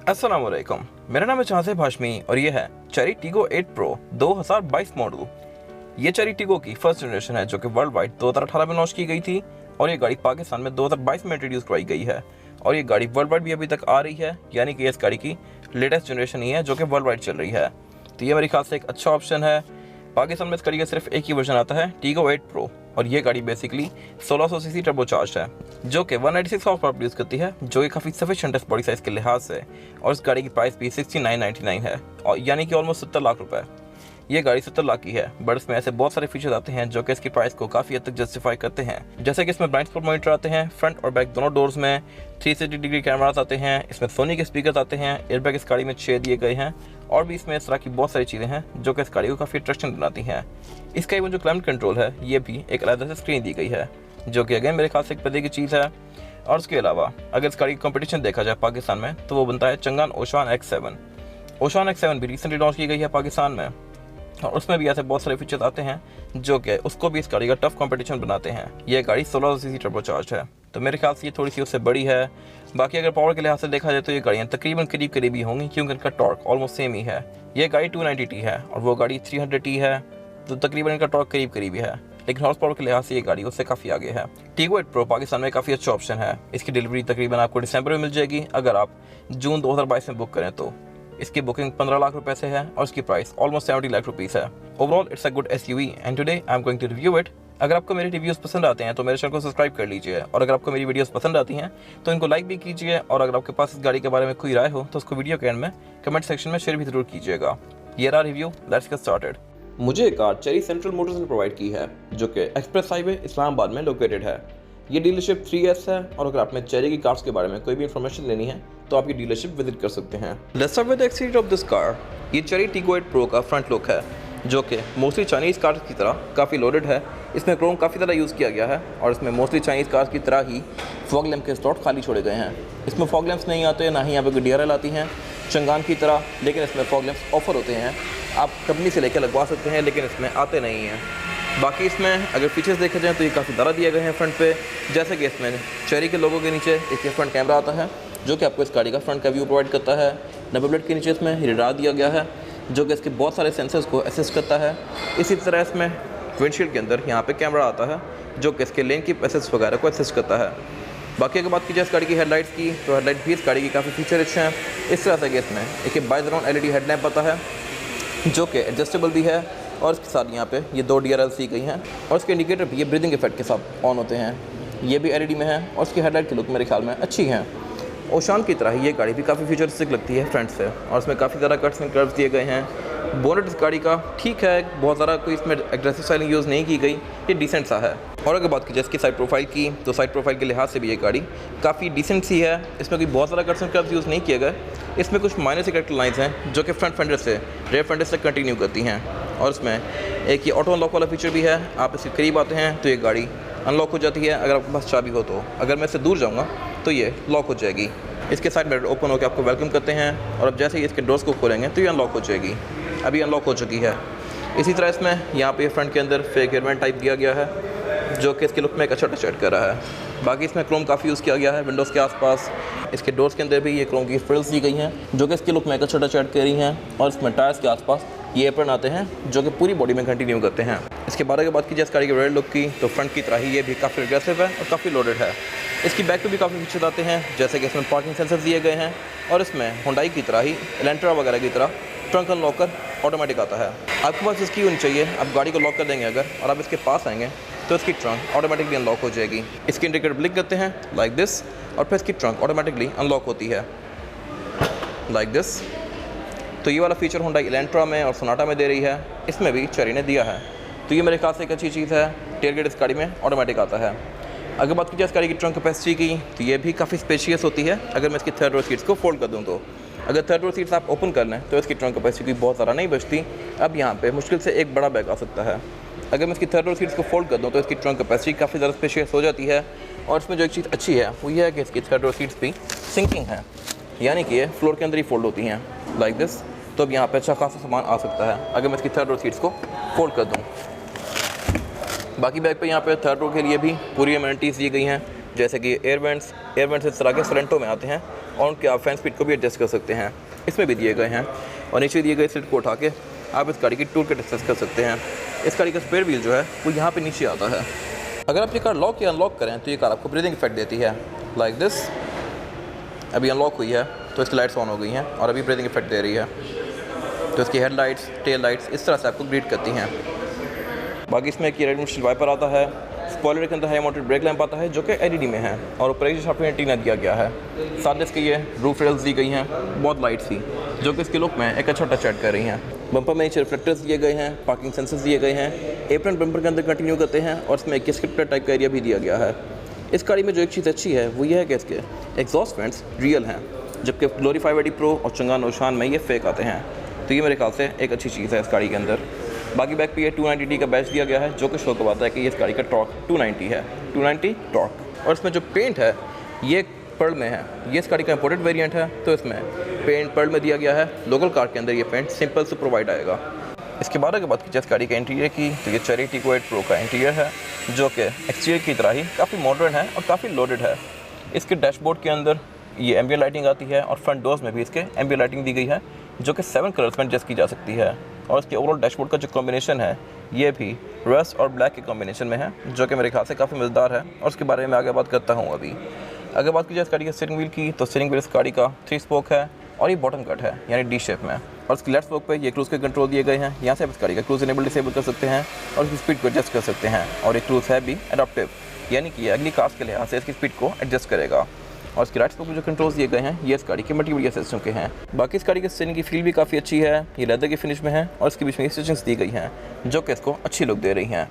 अस्सलाम वालेकुम, मेरा नाम है चाहसेब हाशमी और ये है चेरी टीगो 8 प्रो 2022 मॉडल। ये चेरी टीगो की फर्स्ट जनरेशन है जो कि वर्ल्ड वाइड 2018 में लॉन्च की गई थी और ये गाड़ी पाकिस्तान में 2022 में इंट्रोड्यूस करवाई गई है और ये गाड़ी वर्ल्ड वाइड भी अभी तक आ रही है, यानी कि इस गाड़ी की लेटेस्ट जनरेशन ही है जो कि वर्ल्ड वाइड चल रही है। तो ये मेरे ख्याल से एक अच्छा ऑप्शन है। पाकिस्तान में इस गाड़ी का सिर्फ एक ही वर्जन आता है, टीगो 8 प्रो, और ये गाड़ी बेसिकली 1600 सीसी टर्बोचार्ज है जो कि 196 हॉर्स पावर प्रोड्यूस करती है, जो कि काफ़ी सफिशिएंट है बॉडी साइज के लिहाज से। और इस गाड़ी की प्राइस भी 6999 है और यानी कि ऑलमोस्ट 70 लाख रुपए। ये गाड़ी 70 लाख की है, बट इसमें ऐसे बहुत सारे फीचर्स आते हैं जो कि इसकी प्राइस को काफ़ी हद तक जस्टिफाई करते हैं। जैसे कि इसमें ब्लाइंड स्पॉट मॉनिटर आते हैं, फ्रंट और बैक दोनों डोर्स में 360 डिग्री कैमरास आते हैं, इसमें सोनी के स्पीकर्स आते हैं, एयरबैग इस गाड़ी में 6 दिए गए हैं और भी इसमें इस तरह की बहुत सारी चीज़ें हैं जो कि इस गाड़ी को काफ़ी अट्रैक्शन बनाती हैं। इसका इवन जो क्लाइमेट कंट्रोल है ये भी एक अलग से स्क्रीन दी गई है जो कि अगेन मेरे ख्याल से एक पते की चीज़ है। और उसके अलावा अगर इस गाड़ी की कंपटीशन देखा जाए पाकिस्तान में तो वो बनता है चंगान ओशान X7। ओशान X7 भी रिसेंटली लॉन्च की गई है पाकिस्तान में और उसमें भी ऐसे बहुत सारे फीचर्स आते हैं जो कि उसको भी इस गाड़ी का टफ कंपटीशन बनाते हैं। ये गाड़ी 1600 सीसी टर्बोचार्ज है, तो मेरे ख्याल से ये थोड़ी सी उससे बड़ी है। बाकी अगर पावर के लिहाज से देखा जाए तो ये गाड़ियाँ तकरीबन करीब ही होंगी क्योंकि इनका टॉर्क ऑलमोस्ट सेम ही है। ये गाड़ी 290T है और वो गाड़ी 300T है, तो तकरीबन इनका टॉर्क करीब ही है, लेकिन हॉर्स पावर के लिहाज से ये गाड़ी उससे काफ़ी आगे है। टीगो 8 प्रो पाकिस्तान में काफ़ी अच्छा ऑप्शन है। इसकी डिलीवरी तकरीबन आपको दिसंबर में मिल जाएगी अगर आप जून 2022 में बुक करें तो। इसकी बुकिंग 15 लाख रुपए से है और इसकी प्राइस ऑलमोस्ट 70 लाख रुपीस है। Overall it's a good SUV and today I am going to review it. अगर आपको मेरे रिव्यूज़ पसंद आते हैं तो मेरे चैनल को सब्सक्राइब कर लीजिए और अगर आपको मेरी वीडियोस पसंद आती हैं तो इनको लाइक भी कीजिए और अगर आपके पास इस गाड़ी के बारे में कोई राय हो तो उसको वीडियो के एंड में कमेंट सेक्शन में शेयर भी जरूर कीजिएगा। ये रहा रिव्यू, लेट्स गेट स्टार्टेड। मुझे एक कार चेरी सेंट्रल मोटर्स ने प्रोवाइड की है जो कि एक्सप्रेस हाईवे इस्लामाबाद में लोकेटेड है। ये डीलरशिप 3S है और अगर आपने चेरी की कार्स के बारे में कोई भी इन्फॉर्मेशन लेनी है तो आप ये डीलरशिप विजिट कर सकते हैं। Let's start with the exterior of this car. ये चेरी टीगो 8 प्रो का फ्रंट लुक है जो कि मोस्टली चाइनीज़ कार्स की तरह काफ़ी लोडेड है। इसमें क्रोम काफ़ी ज़्यादा यूज़ किया गया है और इसमें मोस्टली चाइनीज़ कार्स की तरह ही फॉग लैम्प के स्लॉट खाली छोड़े गए हैं। इसमें फॉग लैम्प्स नहीं आते, ना ही यहाँ पे कोई DRL आती हैं चंगान की तरह, लेकिन इसमें फॉग लैम्प्स ऑफर होते हैं, आप कंपनी से लेकर लगवा सकते हैं, लेकिन इसमें आते नहीं हैं। बाकी इसमें अगर फीचर्स देखे जाएँ तो ये काफ़ी ज़्यादा दिए गए हैं फ्रंट पे, जैसे कि इसमें चेरी के लोगों के नीचे एक फ्रंट कैमरा आता है जो कि आपको इस गाड़ी का फ्रंट का व्यू प्रोवाइड करता है। नंबर प्लेट के नीचे इसमें रेडार दिया गया है जो कि इसके बहुत सारे सेंसर्स को असिस्ट करता है। इसी तरह इसमें विंडशील्ड के अंदर यहाँ पे कैमरा आता है जो कि इसके लेन की असिस्ट वगैरह को असिस्ट करता है। बाकी अगर बात की जाए इस गाड़ी की हेडलाइट्स की तो हेडलाइट भी इस गाड़ी की काफ़ी फीचर अच्छे हैं। इस तरह से कि इसमें एक बाइज अराउंड LED हेडलैम्प आता है जो कि एडजस्टेबल भी है और इसके साथ यहाँ पे ये 2 DRL दी गई हैं और इसके इंडिकेटर भी ये ब्रीदिंग इफेक्ट के साथ ऑन होते हैं। ये भी LED में है और इसकी हेडलाइट की लुक मेरे ख्याल में अच्छी है। ओशान की तरह ही ये गाड़ी भी काफ़ी फ्यूचरिस्टिक लगती है फ्रंट से और इसमें काफ़ी ज़्यादा कट्स एंड कर्व्स दिए गए हैं। बोनेट इस गाड़ी का ठीक है, बहुत ज़्यादा कोई इसमें एग्रेसिव स्टाइलिंग यूज़ नहीं की गई, ये डिसेंट सा है। और अगर बात की जाए इसकी साइड प्रोफाइल की तो साइड प्रोफाइल के लिहाज से भी ये गाड़ी काफ़ी डिसेंट सी है। इसमें कोई बहुत ज़्यादा कट्स एंड कर्व्स यूज़ नहीं किए गए। इसमें कुछ माइनर सी करेक्टर लाइन्स हैं जो कि फ्रंट फेंडर से रेयर फेंडर से कंटिन्यू करती हैं और इसमें एक ये ऑटो अनलॉक वाला फीचर भी है। आप इसके करीब आते हैं तो ये गाड़ी अनलॉक हो जाती है, अगर आपके पास चाबी हो तो। अगर मैं इससे दूर जाऊँगा तो ये लॉक हो जाएगी। इसके साइड मिरर ओपन होकर आपको वेलकम करते हैं और अब जैसे ही इसके डोर्स को खोलेंगे तो ये अनलॉक हो जाएगी। अभी अनलॉक हो चुकी है। इसी तरह इसमें यहाँ पे फ्रंट के अंदर फेक हेयरबैंड टाइप दिया गया है जो कि इसके लुक में एक अच्छा टच ऐड कर रहा है। बाकी इसमें क्रोम काफ़ी यूज़ किया गया है विंडोज़ के आसपास। इसके डोर्स के अंदर भी ये क्रोम की फ्रिल्स दी गई हैं जो कि इसके लुक में एक अच्छा टच ऐड कर रही हैं और इसमें टायर्स के आसपास ये एप्रन आते हैं जो कि पूरी बॉडी में कंटिन्यू करते हैं। इसके बारे में बात की जाए इस गाड़ी के रेयर लुक की तो फ्रंट की तरह ही ये भी काफ़ी एग्रेसिव है और काफ़ी लोडेड है। इसकी बैक पे भी काफ़ी फीचर्स आते हैं जैसे कि इसमें पार्किंग सेंसर्स दिए गए हैं और इसमें हुंडई की तरह ही एलेंट्रा वगैरह की तरह ट्रंक अनलॉकर ऑटोमेटिक आता है। आपके पास इसकी होनी चाहिए, आप गाड़ी को लॉक कर देंगे अगर और आप इसके पास आएंगे तो इसकी ट्रंक ऑटोमेटिकली अनलॉक हो जाएगी। इसके इंडिकेटर ब्लिंक करते हैं लाइक दिस और फिर इसकी ट्रंक ऑटोमेटिकली अनलॉक होती है लाइक दिस। तो ये वाला फीचर हुंडई एलेंट्रा में और सोनाटा में दे रही है, इसमें भी चेरी ने दिया है, तो ये मेरे ख्याल से एक अच्छी चीज़ है। टेलगेट इस गाड़ी में ऑटोमेटिक आता है। अगर बात की जाए इस गाड़ी की ट्रंक कैपेसिटी की तो ये भी काफ़ी स्पेशियस होती है। अगर मैं इसकी थर्ड रो सीट्स को फोल्ड कर दूँ तो अगर थर्ड रो सीट्स आप ओपन कर लें तो इसकी ट्रंक कैपेसिटी बहुत ज़्यादा नहीं बचती। अब यहाँ पे मुश्किल से एक बड़ा बैग आ सकता है। अगर मैं इसकी थर्ड रो सीट्स को फोल्ड कर दूँ तो इसकी ट्रंक कैपेसिटी काफ़ी ज़्यादा स्पेशियस हो जाती है। और इसमें जो एक चीज़ अच्छी है वो ये है कि इसकी थर्ड रो सीट्स भी सिंकिंग है, यानी कि ये फ्लोर के अंदर ही फोल्ड होती हैं लाइक दिस। तो अब यहाँ पे अच्छा खासा सामान आ सकता है अगर मैं इसकी थर्ड रो सीट्स को फोल्ड कर दूँ। बाकी बैग पे यहाँ पे थर्ड रो के लिए भी पूरी एमेनिटीज़ दी गई हैं जैसे कि एयर वेंट्स इस तरह के सलेंटो में आते हैं और उनके आप फैन स्पीड को भी एडजस्ट कर सकते हैं, इसमें भी दिए गए हैं। और नीचे दिए गए सीट को उठा के आप इस गाड़ी की टूल किट एक्सेस कर सकते हैं। इस गाड़ी का स्पेयर व्हील जो है वो यहाँ पे नीचे आता है। अगर आप ये कार लॉक या अनलॉक करें तो ये कार आपको ब्रीदिंग इफेक्ट देती है, लाइक दिस। अभी अनलॉक हुई है तो इसकी लाइट्स ऑन हो गई हैं और अभी ब्रीदिंग इफेक्ट दे रही है। तो इसकी हेडलाइट्स, टेल लाइट्स इस तरह से आपको ग्रीट करती हैं। बाकी इसमें एक रेड विंडशील्ड वाइपर आता है, स्पॉइलर के अंदर हाई माउंटेड ब्रेक लैंप आता है जो कि एलईडी में है और ऊपर एक शार्प एंटीना दिया गया है। साथ इसके ये रूफ रेल्स दी गई हैं बहुत लाइट सी, जो कि इसके लुक में एक अच्छा टच ऐड कर रही हैं। बम्पर में नीचे रिफ्लेक्टर्स दिए गए हैं, पार्किंग सेंसर्स दिए गए हैं, एप्रन बम्पर के अंदर कंटिन्यू करते हैं और इसमें एक स्क्रिप्टर टाइप का एरिया भी दिया गया है। इस गाड़ी में जो एक चीज़ अच्छी है वो ये है कि इसके एग्जॉस्ट फैंस रियल हैं, जबकि ग्लोरी 580 प्रो और चंगान ओशान में ये फेक आते हैं। तो ये मेरे ख्याल से एक अच्छी चीज़ है इस गाड़ी के अंदर। बाकी बैक पे ये 290D का बैच दिया गया है जो कि शो करवाता है कि ये इस गाड़ी का टॉर्क 290 है, 290 टॉर्क। और इसमें जो पेंट है ये पर्ल में है, ये इस गाड़ी का इंपोर्टेड वेरिएंट है तो इसमें पेंट पर्ल में दिया गया है। लोकल कार के अंदर ये पेंट सिंपल से प्रोवाइड आएगा। इसके बाद अगर बात की जाए इस गाड़ी के इंटीरियर की तो ये चेरी टीगो 8 प्रो का इंटीरियर है जो कि एक्सटीरियर की तरह ही काफ़ी मॉडर्न है और काफ़ी लोडेड है। इसके डैशबोर्ड के अंदर ये एम्बिएंट लाइटिंग आती है और फ्रंट डोर्स में भी इसके एम्बिएंट लाइटिंग दी गई है जो कि 7 कलर्स में एडजस्ट की जा सकती है। और इसके ओवरऑल डैशबोर्ड का जो कॉम्बिनेशन है ये भी रस्ट और ब्लैक के कॉम्बिनेशन में है जो कि मेरे ख्याल से काफ़ी मज़ेदार है और उसके बारे में आगे बात करता हूँ। अभी अगर बात की जाए इस गाड़ी के स्टीयरिंग व्हील की तो स्टीयरिंग व्हील इस गाड़ी का 3 स्पोक है और ये बॉटम कट है यानी डी शेप में। और इसकी लेफ्ट स्पोक पे ये क्रूज़ के कंट्रोल दिए गए हैं, यहाँ से आप इस गाड़ी का क्रूज़ इनेबल डिसेबल कर सकते हैं और इसकी स्पीड को एडजस्ट कर सकते हैं। और ये क्रूज़ है भी एडाप्टिव यानी कि अगली कार्स के लिहाज से इसकी स्पीड को एडजस्ट करेगा। और इसकी राइट स्पोक में जो कंट्रोल्स दिए गए हैं ये इस गाड़ी के मल्टीमीडिया सिस्टम के हैं। बाकी इस गाड़ी के स्टीयरिंग की फील भी काफ़ी अच्छी है, ये लेदर के फिनिश में है और इसके बीच में स्टिचिंग्स दी गई हैं जो कि इसको अच्छी लुक दे रही हैं।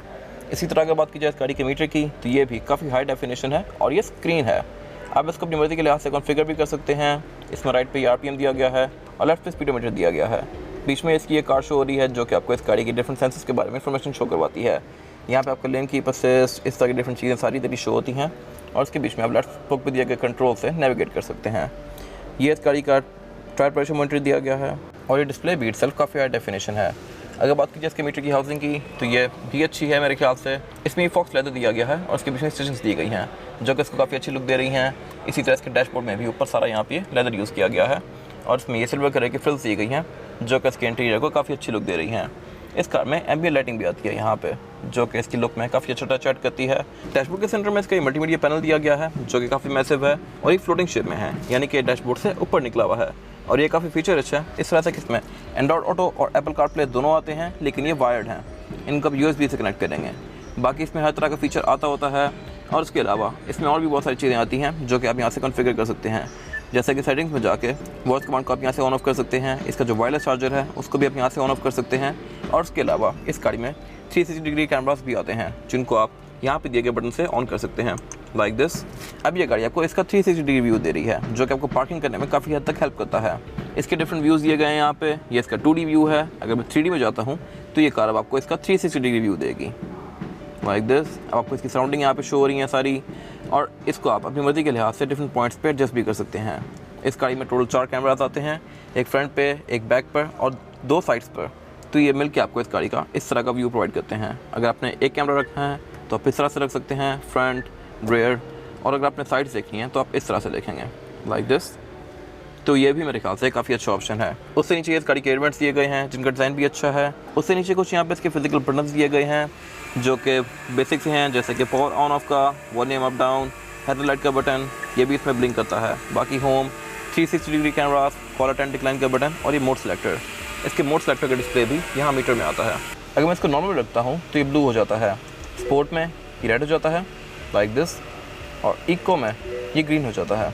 इसी तरह अगर बात की जाए इस गाड़ी के मीटर की तो ये भी काफ़ी हाई डेफिनेशन है और ये स्क्रीन है, आप इसको अपनी मर्जी के लिहाज से कॉन्फ़िगर भी कर सकते हैं। इसमें राइट पे RPM दिया गया है और लेफ्ट पे स्पीडोमीटर दिया गया है। बीच में इसकी एक कार शो हो रही है जो कि आपको इस गाड़ी की डिफरेंट सेंसर्स के बारे में इंफॉर्मेशन शो करवाती है। यहाँ पे आपका लेन की असिस्ट इस तरह की डिफरेंट चीज़ें सारी तरी शो होती हैं और उसके बीच में आप लेफ्ट स्पोक पे दिए गए कंट्रोल से नेविगेट कर सकते हैं। ये इस गाड़ी का टायर प्रेशर मॉनिटर दिया गया है और ये डिस्प्ले भी इटसेल्फ काफ़ी हाई डेफिनेशन है। अगर बात की जाए इसके मीटर की हाउसिंग की तो ये भी अच्छी है मेरे ख्याल से। इसमें फॉक्स लेदर दिया गया है और इसके बीच में स्टिचिंग्स दी गई हैं जो कि इसको काफ़ी अच्छी लुक दे रही हैं। इसी तरह इसके डैशबोर्ड में भी ऊपर सारा यहाँ पे लेदर यूज़ किया गया है और इसमें ये सिल्वर कलर की फ्रिल्स दी गई हैं जो कि इसके इंटीरियर को काफ़ी अच्छी लुक दे रही हैं। इस कार में एम्बिएंट लाइटिंग भी आती है यहाँ पे जो कि इसकी लुक में काफ़ी अच्छा टच ऐड करती है। डैशबोर्ड के सेंटर में इसका मल्टीमीडिया पैनल दिया गया है जो कि काफ़ी मैसिव है और ये फ्लोटिंग शेप में है यानी कि डैशबोर्ड से ऊपर निकला हुआ है और ये काफ़ी फीचर अच्छा है। इस तरह से कि इसमें एंड्रॉइड ऑटो और एप्पल कारप्ले दोनों आते हैं लेकिन ये वायर्ड हैं, इनको USB से कनेक्ट करेंगे। बाकी इसमें हर तरह का फीचर आता होता है और उसके अलावा इसमें और भी बहुत सारी चीज़ें आती हैं जो कि आप यहाँ से कॉन्फ़िगर कर सकते हैं। जैसे कि सेटिंग्स में जाके वॉइस कमांड को आप यहाँ से ऑन ऑफ कर सकते हैं, इसका जो वायरलेस चार्जर है उसको भी आप यहाँ से ऑन ऑफ कर सकते हैं। और उसके अलावा इस गाड़ी में 360 डिग्री कैमरास भी आते हैं जिनको आप यहाँ पे दिए गए बटन से ऑन कर सकते हैं, लाइक दिस। अब ये गाड़ी आपको इसका 360 डिग्री व्यू दे रही है जो कि आपको पार्किंग करने में काफ़ी हद तक हेल्प करता है। इसके डिफरेंट व्यूज़ दिए गए हैं यहाँ पे। ये इसका 2D व्यू है, अगर मैं 3D में जाता हूँ तो ये कार अब आपको इसका 360 डिग्री व्यू देगी, लाइक दिस। अब आपको इसकी सराउंडिंग यहाँ पे शो हो रही है सारी और इसको आप अपनी मर्जी के लिहाज से डिफरेंट पॉइंट्स पे एडजस्ट भी कर सकते हैं। इस गाड़ी में टोटल 4 कैमरास आते हैं, एक फ्रंट पे, एक बैक पर और 2 साइड्स पर। तो ये मिलके आपको इस गाड़ी का इस तरह का व्यू प्रोवाइड करते हैं। अगर आपने एक कैमरा रखना है तो आप इस तरह से रख सकते हैं, फ्रंट, रेयर, और अगर आपने साइड्स देखनी है तो आप इस तरह से देखेंगे, लाइक दिस। तो ये भी मेरे ख्याल से काफ़ी अच्छा ऑप्शन है। उससे नीचे इस गाड़ी के एयर वेंट्स दिए गए हैं जिनका डिज़ाइन भी अच्छा है। उससे नीचे कुछ यहाँ पे इसके फिजिकल बटन्स दिए गए हैं जो कि बेसिक से हैं, जैसे कि पावर ऑन ऑफ का, वॉल्यूम अप डाउन, हेडलाइट का बटन, ये भी इसमें ब्लिंक करता है। बाकी home, 360 degree camera, call attend decline का बटन और ये मोड सेलेक्टर। इसके मोड सेलेक्टर का डिस्प्ले भी यहाँ मीटर में आता है। अगर मैं इसको नॉर्मल में रखता हूँ तो ये ब्लू हो जाता है, स्पोर्ट में ये रेड हो जाता है, लाइक दिस, और इको में ये ग्रीन हो जाता है।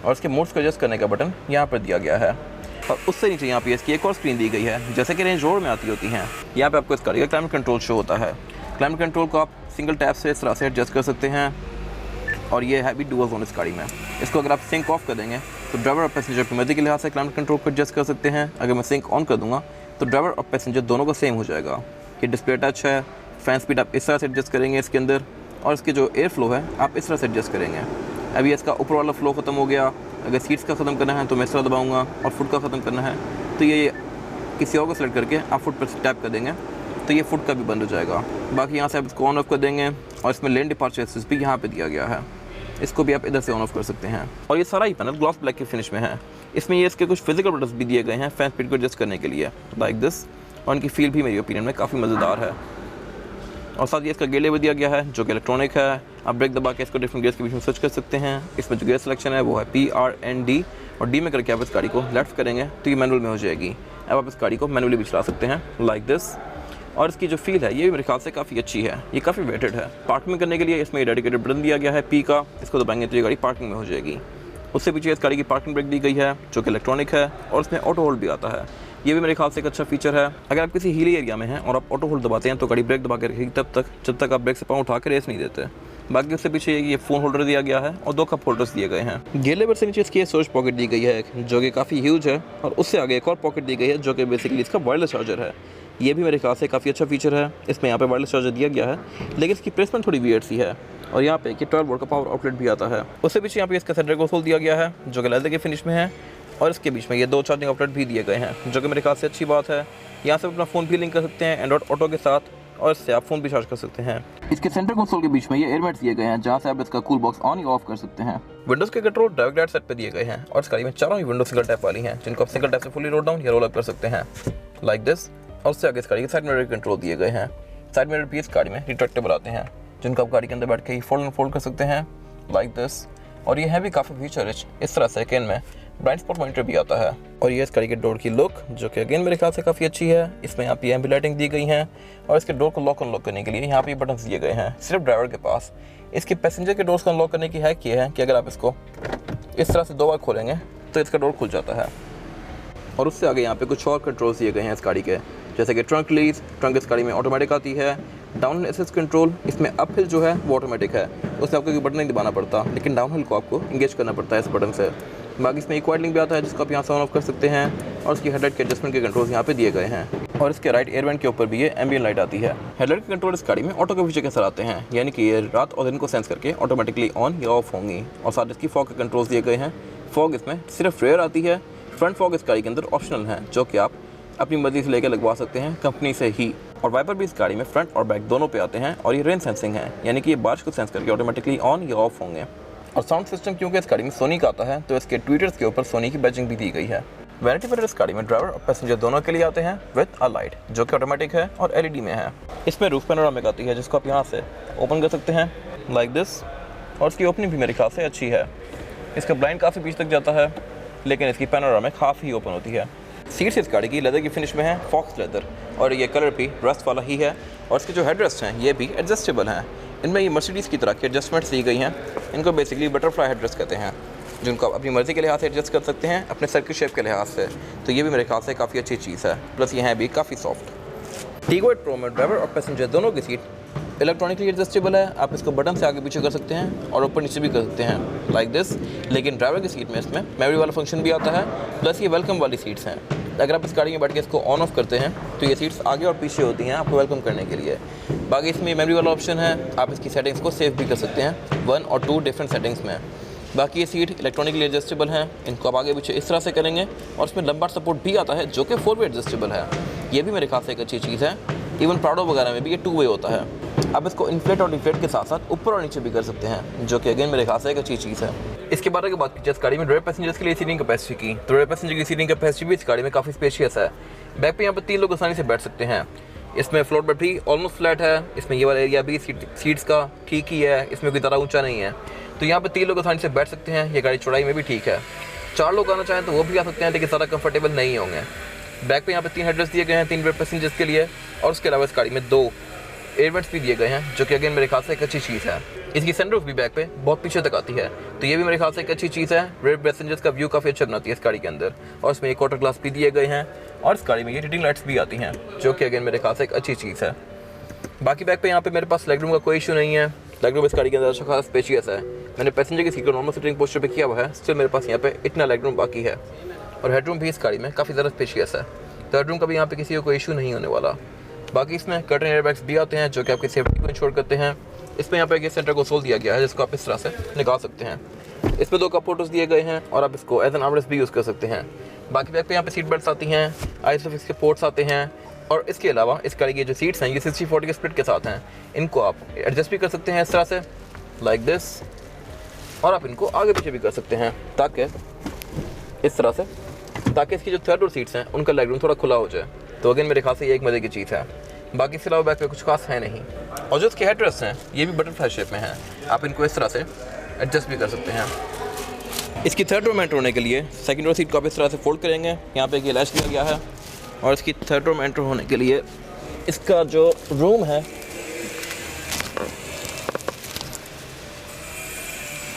और इसके मोड्स को एडजस्ट करने का बटन यहाँ पर दिया गया है। और उससे नीचे यहाँ पे इसकी एक और स्क्रीन दी गई है जैसे कि रेंज रोवर में आती होती हैं। यहाँ पे आपको इस गाड़ी का क्लाइमेट कंट्रोल शो होता है। क्लाइमेट कंट्रोल को आप सिंगल टैप से इस तरह से एडजस्ट कर सकते हैं और ये है भी डुअल जोन इस गाड़ी में। इसको अगर आप सिंक ऑफ कर देंगे तो ड्राइवर और पैसेंजर की मर्जी के लिहाज से क्लाइमेट कंट्रोल को एडजस्ट कर सकते हैं। अगर मैं सिंक ऑन कर दूँगा तो ड्राइवर और पैसेंजर दोनों का सेम हो जाएगा। ये डिस्प्ले टच है, फैन स्पीड आप इस तरह से एडजस्ट करेंगे इसके अंदर, और इसके जो एयर फ्लो है आप इस तरह से एडजस्ट करेंगे। अभी इसका ऊपर वाला फ्लो ख़त्म हो गया, अगर सीट्स का ख़त्म करना है तो मैं इस तरह दबाऊँगा और फुट का ख़त्म करना है तो ये किसी और को सेलेक्ट करके आप फुट पर टैप कर देंगे तो ये फुट का भी बंद हो जाएगा। बाकी यहाँ से आप इसको ऑन ऑफ कर देंगे और इसमें लेन डिपार्चर असिस्ट भी यहाँ पे दिया गया है, इसको भी आप इधर से ऑन ऑफ कर सकते हैं। और ये सारा ही पैनल ग्लॉस ब्लैक के फिनिश में है। इसमें ये इसके कुछ फिजिकल बटन्स भी दिए गए हैं फैन स्पीड को एडजस्ट करने के लिए लाइक दिस, और उनकी फील भी मेरी ओपिनियन में काफ़ी मज़ेदार है। और साथ ही इसका गेयर लेवर दिया गया है जो कि इलेक्ट्रॉनिक है। आप ब्रेक दबा के इसको डिफरेंट गियर्स के बीच में स्विच कर सकते हैं। इसमें जो गियर सिलेक्शन है वो है PRND, और डी में करके आप इस गाड़ी को लेफ्ट करेंगे तो ये मैनुअल में हो जाएगी। अब आप इस गाड़ी को मैनुअली भी चला सकते हैं लाइक दिस। और इसकी जो फील है ये भी मेरे ख्याल से काफ़ी अच्छी है, ये काफ़ी वेटेड है। पार्किंग करने के लिए इसमें डेडिकेटेड बटन दिया गया है P का, इसको दबाएंगे तो ये गाड़ी पार्किंग में हो जाएगी। उससे पीछे इस गाड़ी की पार्किंग ब्रेक दी गई है जो कि इलेक्ट्रॉनिक है, और इसमें ऑटो होल्ड भी आता है। ये भी मेरे ख्याल से एक अच्छा फीचर है। अगर आप किसी हिली एरिया में हैं और आप ऑटो होल्ड दबाते हैं तो गाड़ी ब्रेक दबा के रखेगी जब तक आप ब्रेक से पाँव उठा के रेस नहीं देते। बाकी उससे पीछे ये फ़ोन होल्डर दिया गया है और 2 कप होल्डर्स दिए गए हैं। गियर लेवर से नीचे इसकी सोच पॉकेट दी गई है जो कि काफ़ी ह्यूज है, और उससे आगे एक और पॉकेट दी गई है जो कि बेसिकली इसका वायरलेस चार्जर है। ये भी मेरे ख्याल से काफ़ी अच्छा फीचर है। इसमें यहाँ पे वायरलेस चार्जर दिया गया है, लेकिन इसकी प्लेसमेंट थोड़ी वियर्ड सी है। और यहाँ पे कि 12 वोल्ट का पावर आउटलेट भी आता है। उससे पीछे यहाँ पे इसका सेंटर कंसोल दिया गया है जो कि लेदर के फिनिश में है, और इसके बीच में ये 2 चार्जिंग आउटलेट भी दिए गए हैं जो कि मेरे ख्याल से अच्छी बात है। यहाँ से अपना फ़ोन भी लिंक कर सकते हैं एंड्रॉइड ऑटो के साथ, और इससे आप फ़ोन भी चार्ज कर सकते हैं। इसके सेंटर कंसोल के बीच में ये एयरवेंट्स दिए गए हैं जहाँ से आप इसका कूल बॉक्स ऑन या ऑफ कर सकते हैं। विंडोज़ के कंट्रोल डायरेक्ट डायरेक्ट सेट पे दिए गए हैं, और इस गाड़ी में चारों ही विंडो सिंगल टैप वाली हैं जिनको आप सिंगल टैप से फुली रोल डाउन या रोल अप कर सकते हैं लाइक दिस। और उससे आगे इस गाड़ी के साइड मिरर कंट्रोल दिए गए हैं। साइड मिरर भी इस गाड़ी में रिट्रैक्टेबल आते हैं जिनको आप गाड़ी के अंदर बैठ के ही फोल्ड एंड फोल्ड कर सकते हैं लाइक दिस। और ये है भी काफ़ी फीचर रिच। इस तरह से कैन में ब्लाइंड स्पॉट मॉनिटर भी आता है। और ये इस गाड़ी के डोर की लुक जो कि अगेन मेरे ख्याल से काफ़ी अच्छी है। इसमें यहाँ पे एम्बी लाइटिंग दी गई हैं, और इसके डोर को लॉक अनलॉक करने के लिए यहाँ पे बटन्स दिए गए हैं सिर्फ ड्राइवर के पास। इसके पैसेंजर के डोर्स को अनलॉक करने की हैक ये है कि अगर आप इसको इस तरह से 2 बार खोलेंगे तो इसका डोर खुल जाता है। और उससे आगे यहाँ पे कुछ और कंट्रोल्स दिए गए हैं इस गाड़ी के, जैसे कि ट्रंक रिलीज। ट्रंक इस गाड़ी में ऑटोमेटिक आती है। डाउन असिस्ट कंट्रोल, इसमें अप हिल जो है वो ऑटोमेटिक है, उसमें आपको कोई बटन नहीं दबाना पड़ता, लेकिन डाउन हिल को आपको इंगेज करना पड़ता है इस बटन से। बाकी इसमें इक्वाइड लिंक भी आता है जिसको आप यहाँ से ऑन ऑफ कर सकते हैं, और उसकी हेडलाइट के एडजस्टमेंट के कंट्रोल्स यहाँ पे दिए गए हैं। और इसके राइट एयर वेंट के ऊपर भी ये एम्बियंट लाइट आती है। हेडलाइट के कंट्रोल इस गाड़ी में ऑटो के फीचर के साथ आते हैं, यानी कि ये रात और दिन को सेंस करके ऑटोमेटिकली ऑन या ऑफ होंगी। और साथ इसकी फॉग के कंट्रोल्स दिए गए हैं। फॉग इसमें सिर्फ रेयर आती है। फ्रंट फॉग इस गाड़ी के अंदर ऑप्शनल है जो कि आप अपनी मर्जी से लेकर लगवा सकते हैं कंपनी से ही। और वाइपर भी इस गाड़ी में फ्रंट और बैक दोनों पे आते हैं, और ये रेन सेंसिंग है, यानी कि ये बारिश को सेंस करके ऑटोमेटिकली ऑन या ऑफ होंगे। और साउंड सिस्टम क्योंकि इस गाड़ी में सोनी का आता है तो इसके ट्विटर्स के ऊपर सोनी की बैजिंग भी दी गई है। वैनिटी मिरर इस गाड़ी में ड्राइवर और पैसेंजर दोनों के लिए आते हैं विद अ लाइट जो कि ऑटोमेटिक है और LED में है। इसमें रूफ पैनोरामिक आती है जिसको आप यहाँ से ओपन कर सकते हैं लाइक दिस, और इसकी ओपनिंग भी मेरे ख्याल से अच्छी है। इसका ब्लाइंड काफ़ी बीच तक जाता है, लेकिन इसकी पैनोरामिक हाफ ही ओपन होती है। सीट्स इस गाड़ी की लेदर की फिनिश में है, फॉक्स लेदर, और ये कलर भी रस्ट वाला ही है। और इसके जो हेडरेस्ट हैं ये भी एडजस्टेबल हैं। इनमें ये मर्सिडीज़ की तरह की एडजस्टमेंट्स दी गई हैं। इनको बेसिकली बटरफ्लाई हेडरेस्ट कहते हैं, जिनको आप अपनी मर्ज़ी के लिहाज से एडजस्ट कर सकते हैं अपने सर की शेप के लिहाज से। तो ये भी मेरे ख्याल से काफ़ी अच्छी चीज़ है। प्लस ये है भी काफ़ी सॉफ्ट। टीगो 8 प्रो में ड्राइवर और पैसेंजर दोनों की सीट इलेक्ट्रॉनिकली एडजस्टेबल है। आप इसको बटन से आगे पीछे कर सकते हैं और ऊपर नीचे भी कर सकते हैं लाइक दिस। लेकिन ड्राइवर की सीट में इसमें मेमोरी वाला फंक्शन भी आता है। प्लस ये वेलकम वाली सीट्स हैं। अगर आप इस गाड़ी में बैठ के इसको ऑन ऑफ करते हैं तो ये सीट्स आगे और पीछे होती हैं आपको वेलकम करने के लिए। बाकी इसमें मेमोरी वाला ऑप्शन है, आप इसकी सेटिंग्स को सेव भी कर सकते हैं 1 और 2 डिफरेंट सेटिंग्स में। बाकी ये सीट इलेक्ट्रॉनिकली एडजस्टेबल हैं, इनको आप आगे पीछे इस तरह से करेंगे। और इसमें लंबार सपोर्ट भी आता है जो कि 4 वे एडजस्टेबल है। ये भी मेरे ख्याल से एक अच्छी चीज़ है। इवन प्राडो वगैरह में भी ये 2 वे होता है। आप इसको इन्फ्लेट और डिफ्लेट के साथ साथ ऊपर और नीचे भी कर सकते हैं, जो कि अगेन मेरे ख्याल से एक अच्छी चीज़ है। इसके बारे में बात की जाए गाड़ी में ड्राइवर पैसेंजर्स के लिए सीटिंग कैपेसिटी की, तो ड्राइवर पैसेंजर की सीटिंग कैपेसिटी भी इस गाड़ी में काफ़ी स्पेशियस है। बैक पे यहाँ पर 3 लोग आसानी से बैठ सकते हैं। इसमें फ्लोर बेड भी ऑलमोस्ट फ्लैट है। इसमें ये वाला एरिया भी सीट्स का ठीक ही है, इसमें कोई ज़्यादा ऊंचा नहीं है। तो यहाँ पे 3 लोग आसानी से बैठ सकते हैं। ये गाड़ी चौड़ाई में भी ठीक है। 4 लोग आना चाहें तो वो भी आ सकते हैं, लेकिन ज़्यादा कंफर्टेबल नहीं होंगे। बैक पे यहाँ पे 3 हेडरेस्ट दिए गए हैं 3 पैसेंजर्स के लिए, और उसके अलावा इस गाड़ी में 2 एयरवेंट्स भी दिए गए हैं, जो कि अगेन मेरे ख्याल से एक अच्छी चीज़ है। इसकी सनरूफ भी बैक पे बहुत पीछे तक आती है, तो ये भी मेरे ख्याल से एक अच्छी चीज़ है। रेयर पैसेंजर्स का व्यू काफ़ी अच्छा बनाती है इस गाड़ी के अंदर। और इसमें एक क्वार्टर ग्लास भी दिए गए हैं, और इस गाड़ी में ये रीडिंग लाइट्स भी आती हैं, जो कि अगेन मेरे ख्याल से एक अच्छी चीज़ है। बाकी बैक पे यहाँ पे मेरे पास लेग रूम का कोई इशू नहीं है। लेग रूम इस गाड़ी के अंदर अच्छा खासा स्पेशियस है। मैंने पैसेंजर की सीट को नॉर्मल सिटिंग पोस्टर पे किया हुआ है, स्टिल मेरे पास यहाँ पे इतना लेग रूम बाकी है। और हेडरूम भी इस गाड़ी में काफ़ी ज़्यादा स्पेशियस है, तो हेडरूम का भी यहाँ पे किसी को कोई इशू नहीं होने वाला। बाकी इसमें कर्टन एयरबैग्स भी आते हैं, जो कि आपकी सेफ्टी को इंश्योर करते हैं। इसमें यहाँ पे एक सेंटर कंसोल दिया गया है, जिसको आप इस तरह से निकाल सकते हैं। इसमें 2 कप होल्डर्स दिए गए हैं, और आप इसको एज एन आर्मरेस्ट भी यूज़ कर सकते हैं। बाकी बैक पे यहाँ पे सीट बेल्ट्स आती हैं, आइसोफिक्स के पोर्ट्स आते हैं, और इसके अलावा इस गाड़ी की जो सीट्स हैं ये 60-40 के स्प्लिट के साथ हैं। इनको आप एडजस्ट भी कर सकते हैं इस तरह से, लाइक दिस, और आप इनको आगे पीछे भी कर सकते हैं ताकि इस तरह से, ताकि इसकी जो थर्ड और सीट्स हैं उनका लेग रूम थोड़ा खुला हो जाए। तो अगेन मेरे ख्याल से ये एक मज़े की चीज़ है। बाकी इसके अलावा बैक पे कुछ खास है नहीं। और जो इसके हेडरेस्ट हैं ये भी बटरफ्लाई शेप में हैं, आप इनको इस तरह से एडजस्ट भी कर सकते हैं। इसकी थर्ड रो में एंटर होने के लिए सेकंड रो सीट को आप इस तरह से फोल्ड करेंगे, यहाँ पे ये लैच दिया गया है। और इसकी थर्ड रो में एंटर होने के लिए इसका जो रूम है,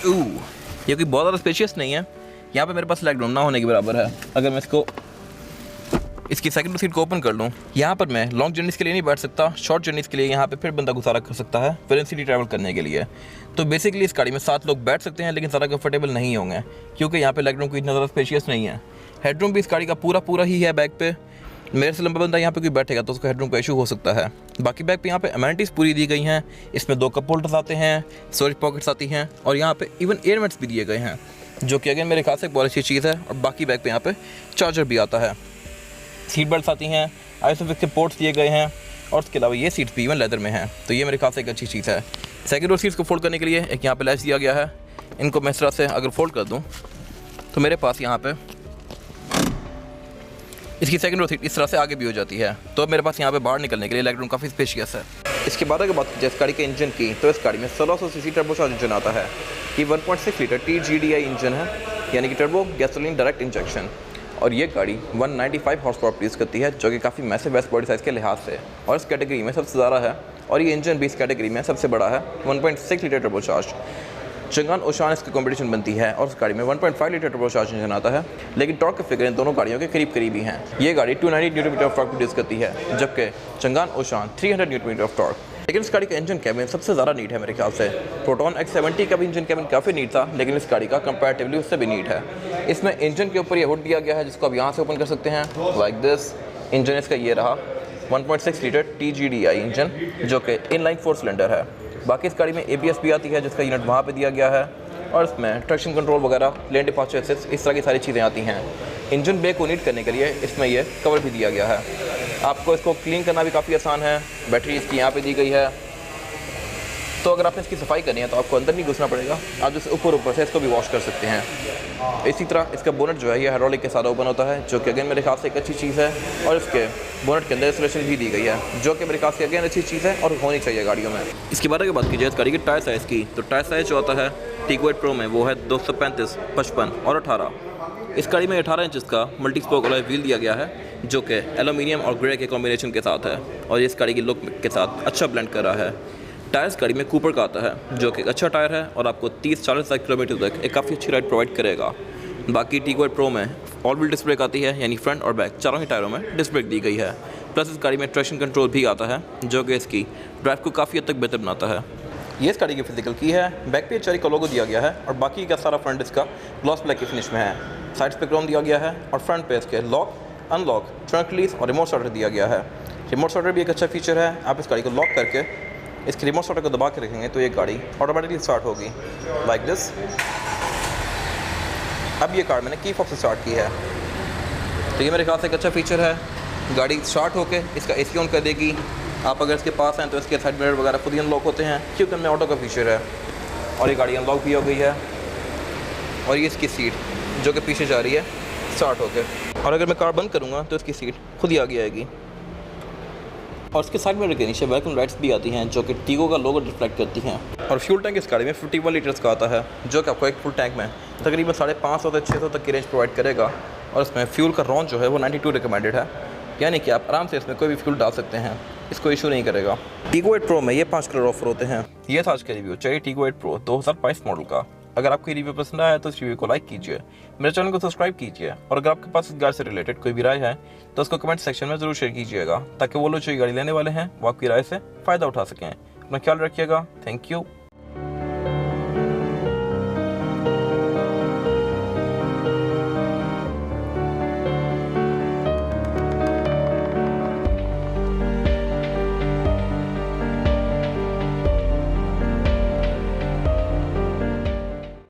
ये कोई बहुत ज़्यादा स्पेशियस नहीं है, यहाँ पे मेरे पास लेग रूम ना होने के बराबर है। अगर मैं इसकी सेकंड सीट को ओपन कर लूँ, यहाँ पर मैं लॉन्ग जर्नीज़ के लिए नहीं बैठ सकता, शॉर्ट जर्नीज़ के लिए यहाँ पे फिर बंदा गुजारा कर सकता है फिर सिटी ट्रैवल करने के लिए। तो बेसिकली इस गाड़ी में 7 लोग बैठ सकते हैं, लेकिन ज़्यादा कंफर्टेबल नहीं होंगे क्योंकि यहाँ पे लेग रूम कोई इतना ज़्यादा स्पेशियस नहीं है। हेडरूम भी इस गाड़ी का पूरा ही है बैक पे। मेरे से लंबा बंदा यहाँ पे कोई बैठेगा तो उसको हेडरूम का इशू हो सकता है। बाकी बैक पे यहाँ पे अमेनिटीज़ पूरी दी गई हैं। इसमें 2 कप होल्डर्स आते हैं, स्टोरेज पॉकेट्स आती हैं, और यहाँ पे इवन एयर वेंट्स भी दिए गए हैं, जो कि अगेन मेरे ख्याल से बहुत अच्छी चीज़ है। और बाकी बैक पे यहाँ पे चार्जर भी आता है, सीट बेल्ट आती हैं, आइसोफिक्स के पोर्ट्स दिए गए हैं, और उसके अलावा ये सीट्स भी इवन लेदर में हैं। तो ये मेरे ख्याल से एक अच्छी चीज़ है। सेकंड रो सीट्स को फोल्ड करने के लिए एक यहाँ पे लैच दिया गया है। इनको मैं इस तरह से अगर फोल्ड कर दूँ तो मेरे पास यहाँ पे इसकी सेकंड रो सीट इस तरह से आगे भी हो जाती है। तो मेरे पास यहाँ पे बाहर निकलने के लिए लेग रूम काफ़ी स्पेशियस है। इसके बाद अगर बात की जाए इस गाड़ी के इंजन की, तो इस गाड़ी में 1600 सीसी टर्बोचार्ज इंजन आता है। ये 1.6 लीटर TGDI इंजन है, यानी कि टर्बो गैसोलीन डायरेक्ट इंजेक्शन। और ये गाड़ी 195 हॉर्स पावर प्रोड्यूस करती है, जो कि काफ़ी मैसिव वेस्ट बॉडी साइज़ के लिहाज से और इस कैटेगरी में सबसे ज़्यादा है। और ये इंजन भी इस कैटेगरी में सबसे बड़ा है, 1.6 लीटर टर्बोचार्ज। चंगान ओशान इसकी कंपटीशन बनती है और इस गाड़ी में 1.5 लीटर टर्बोचार्ज इंजन आता है, लेकिन टॉर्क के फिगर इन दोनों गाड़ियों के करीब ही हैं। ये गाड़ी 290 newton meter of torque produce करती है, जबकि Changan Oshan 300 newton meter of torque. लेकिन इस गाड़ी का इंजन कैबिन सबसे ज़्यादा नीट है मेरे ख्याल से। प्रोटॉन X70 का भी इंजन कैबिन काफ़ी नीट था, लेकिन इस गाड़ी का कंपैरेटिवली उससे भी नीट है। इसमें इंजन के ऊपर ये हुड दिया गया है, जिसको आप यहाँ से ओपन कर सकते हैं, लाइक दिस। इंजन इसका ये रहा, 1.6 लीटर TGDI इंजन, जो कि इनलाइन 4 सिलेंडर है। बाकी इस गाड़ी में ABS भी आती है, जिसका यूनिट वहाँ पर दिया गया है, और इसमें ट्रैक्शन कंट्रोल वगैरह, लेन डिपार्चर असिस्ट, इस तरह की सारी चीज़ें आती हैं। इंजन बे को नीट करने के लिए इसमें ये कवर भी दिया गया है। आपको इसको क्लीन करना भी काफ़ी आसान है। बैटरी इसकी यहाँ पे दी गई है, तो अगर आपने इसकी सफाई करनी है तो आपको अंदर नहीं घुसना पड़ेगा, आप जैसे ऊपर से इसको भी वॉश कर सकते हैं। इसी तरह इसका बोनट जो है ये हाइड्रोलिक के साथ ओपन होता है, जो कि अगेन मेरे ख्याल से एक अच्छी चीज़ है। और इसके बोनट के अंदर इंसुलेशन भी दी गई है, जो कि मेरे ख्याल से अगेन अच्छी चीज़ है और होनी चाहिए गाड़ियों में। इसके बारे में बात की जाए इस गाड़ी के टायर साइज़ की, तो टायर साइज़ जो आता है टीगो 8 प्रो में वो है 235, 55 और 18। इस गाड़ी में 18 इंच का मल्टी स्पोक अलॉय व्हील दिया गया है, जो कि एल्यूमिनियम और ग्रे के कॉम्बिनेशन के साथ है, और ये इस गाड़ी की लुक के साथ अच्छा ब्लेंड कर रहा है। टायर्स गाड़ी में कूपर का आता है, जो कि एक अच्छा टायर है और आपको 30-40 किलोमीटर तक एक काफ़ी अच्छी राइड प्रोवाइड करेगा। बाकी टीगो 8 प्रो में ऑल व्हील डिस्क ब्रेक आती है, यानी फ्रंट और बैक चारों ही टायरों में डिस्क ब्रेक दी गई है। प्लस इस गाड़ी में ट्रैक्शन कंट्रोल भी आता है, जो कि इसकी ड्राइव को काफ़ी हद तक बेहतर बनाता है। ये इस गाड़ी की फिजिकल की है। बैक पे चेरी का लोगो दिया गया है और बाकी का सारा फ्रंट इसका ग्लॉस ब्लैक की फिनिश में है। साइड्स पे क्रोम दिया गया है और फ्रंट पे इसके लॉक, अनलॉक, ट्रंक रिलीज और रिमोट स्टार्टर दिया गया है। रिमोट स्टार्टर भी एक अच्छा फीचर है। आप इस गाड़ी को लॉक करके इसके रिमोट स्टार्टर को दबा के रखेंगे तो ये गाड़ी ऑटोमेटिकली स्टार्ट होगी, लाइक दिस। अब ये कार मैंने की फॉक्स से स्टार्ट की है, तो ये मेरे ख्याल से एक अच्छा फीचर है। गाड़ी स्टार्ट होके इसका AC ऑन कर देगी। आप अगर इसके पास हैं तो इसके साइड मिरर वगैरह खुद ही अनलॉक होते हैं, क्योंकि इनमें ऑटो का फीचर है। और ये गाड़ी अनलॉक भी हो गई है। और ये इसकी सीट जो कि पीछे जा रही है स्टार्ट होके, और अगर मैं कार बंद करूँगा तो इसकी सीट खुद ही आगे आएगी। और इसके साइड मिरर के नीचे वेलकम लाइट्स भी आती हैं, जो कि टीगो का लोगो रिफ्लेक्ट करती हैं। और फ्यूल टैंक इस गाड़ी में 51 लीटर्स का आता है, जो कि आपको एक फुल टैंक में तकरीबन 550 से 600 तक की रेंज प्रोवाइड करेगा। और इसमें फ्यूल का रॉन जो है वो 92 रिकमेंडेड है, यानी कि आप आराम से इसमें कोई भी फ्यूल डाल सकते हैं, इसको इशू नहीं करेगा। टीगो 8 प्रो में ये 5 कलर ऑफर होते हैं। ये था आज का रिव्यू चेरी टीगो 8 प्रो 2022 मॉडल का। अगर आपको ये रिव्यू पसंद आया तो इस रिव्यू को लाइक कीजिए, मेरे चैनल को सब्सक्राइब कीजिए, और अगर आपके पास इस गाड़ी से रिलेटेड कोई भी राय है तो उसको कमेंट सेक्शन में ज़रूर शेयर कीजिएगा, ताकि वो लोग जो गाड़ी लेने वाले हैं वो आपकी राय से फ़ायदा उठा सकें। अपना ख्याल रखिएगा। Thank you.